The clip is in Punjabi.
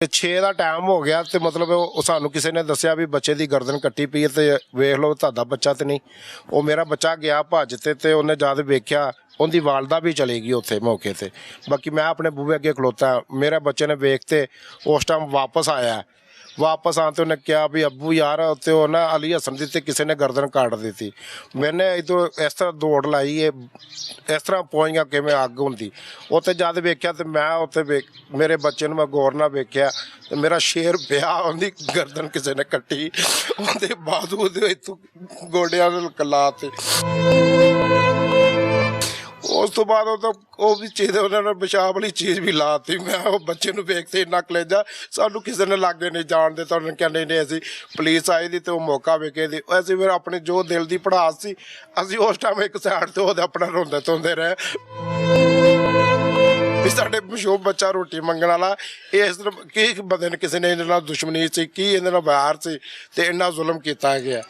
6 ਦਾ ਟਾਈਮ ਹੋ ਗਿਆ ਤੇ ਮਤਲਬ ਉਹ ਸਾਨੂੰ ਕਿਸੇ ਨੇ ਦੱਸਿਆ ਵੀ ਬੱਚੇ ਦੀ ਗਰਦਨ ਕੱਟੀ ਪਈ ਹੈ ਤੇ ਵੇਖ ਲਓ ਤੁਹਾਡਾ ਬੱਚਾ ਤੇ ਨਹੀਂ। ਉਹ ਮੇਰਾ ਬੱਚਾ ਗਿਆ ਭੱਜ ਤੇ ਉਹਨੇ ਜਦ ਵੇਖਿਆ ਉਹਦੀ ਵਾਲਦਾ ਵੀ ਚਲੀ ਗਈ ਉੱਥੇ ਮੌਕੇ ਤੇ। ਬਾਕੀ ਮੈਂ ਆਪਣੇ ਬੂਹੇ ਅੱਗੇ ਖਲੋਤਾ, ਮੇਰੇ ਬੱਚੇ ਨੇ ਵੇਖ ਤੇ ਉਸ ਟਾਈਮ ਵਾਪਸ ਆਉਣ ਤੇ ਉਹਨੇ ਕਿਹਾ ਵੀ ਅੱਬੂ ਯਾਰ ਉੱਤੇ ਉਹ ਨਾ ਅਲੀ ਹਸਨ ਦੀ ਤੇ ਕਿਸੇ ਨੇ ਗਰਦਨ ਕੱਟ ਦਿੱਤੀ। ਮੈਨੇ ਇਦੋਂ ਇਸ ਤਰ੍ਹਾਂ ਦੌੜ ਲਾਈ, ਇਸ ਤਰ੍ਹਾਂ ਪਹੁੰਚ ਕਿਵੇਂ ਅੱਗ ਹੁੰਦੀ। ਉੱਥੇ ਜਦ ਵੇਖਿਆ ਤੇ ਮੈਂ ਉੱਥੇ ਮੇਰੇ ਬੱਚੇ ਨੂੰ ਮੈਂ ਗੌਰ ਨਾਲ ਵੇਖਿਆ ਤੇ ਮੇਰਾ ਸ਼ੇਰ ਪਿਆ, ਉਹਦੀ ਗਰਦਨ ਕਿਸੇ ਨੇ ਕੱਟੀ। ਉਹਦੇ ਬਾਅਦ ਇੱਥੋਂ ਗੋਡਿਆਂ ਨੂੰ ਕਲਾ ਤੇ ਉਸ ਤੋਂ ਬਾਅਦ ਉਹ ਵੀ ਚੀਜ਼ ਉਹਨਾਂ ਨੇ ਪਿਸ਼ਾਬ ਵਾਲੀ ਚੀਜ਼ ਵੀ ਲਾਤੀ। ਮੈਂ ਉਹ ਬੱਚੇ ਨੂੰ ਵੇਖਦੇ ਇੰਨਾ ਕਲੇਜਾ, ਸਾਨੂੰ ਕਿਸੇ ਨੇ ਲਾਗੇ ਨਹੀਂ ਜਾਣ ਦਿੱਤਾ। ਉਹਨਾਂ ਨੇ ਕਹਿੰਦੇ ਨਹੀਂ ਅਸੀਂ ਪੁਲਿਸ ਆਈ ਦੀ ਤੇ ਉਹ ਮੌਕਾ ਵੇਖੇ ਦੀ। ਅਸੀਂ ਫਿਰ ਆਪਣੇ ਜੋ ਦਿਲ ਦੀ ਭੜਾਸ ਸੀ ਅਸੀਂ ਉਸ ਟਾਈਮ ਇੱਕ ਸਾਈਡ ਤੇ ਉਹਦੇ ਆਪਣਾ ਰੋਂਦੇ ਧੋਂਦੇ ਰਹੇ ਵੀ ਸਾਡੇ ਮਸ਼ਹੂਰ ਬੱਚਾ ਰੋਟੀ ਮੰਗਣ ਵਾਲਾ। ਇਸ ਤਰ੍ਹਾਂ ਕੀ ਬੰਦੇ ਨੇ ਕਿਸੇ ਨੇ ਇਹਦੇ ਨਾਲ ਦੁਸ਼ਮਣੀ ਸੀ, ਕੀ ਇਹਦੇ ਨਾਲ ਵੈਰ ਸੀ ਤੇ ਇੰਨਾ ਜ਼ੁਲਮ ਕੀਤਾ ਗਿਆ।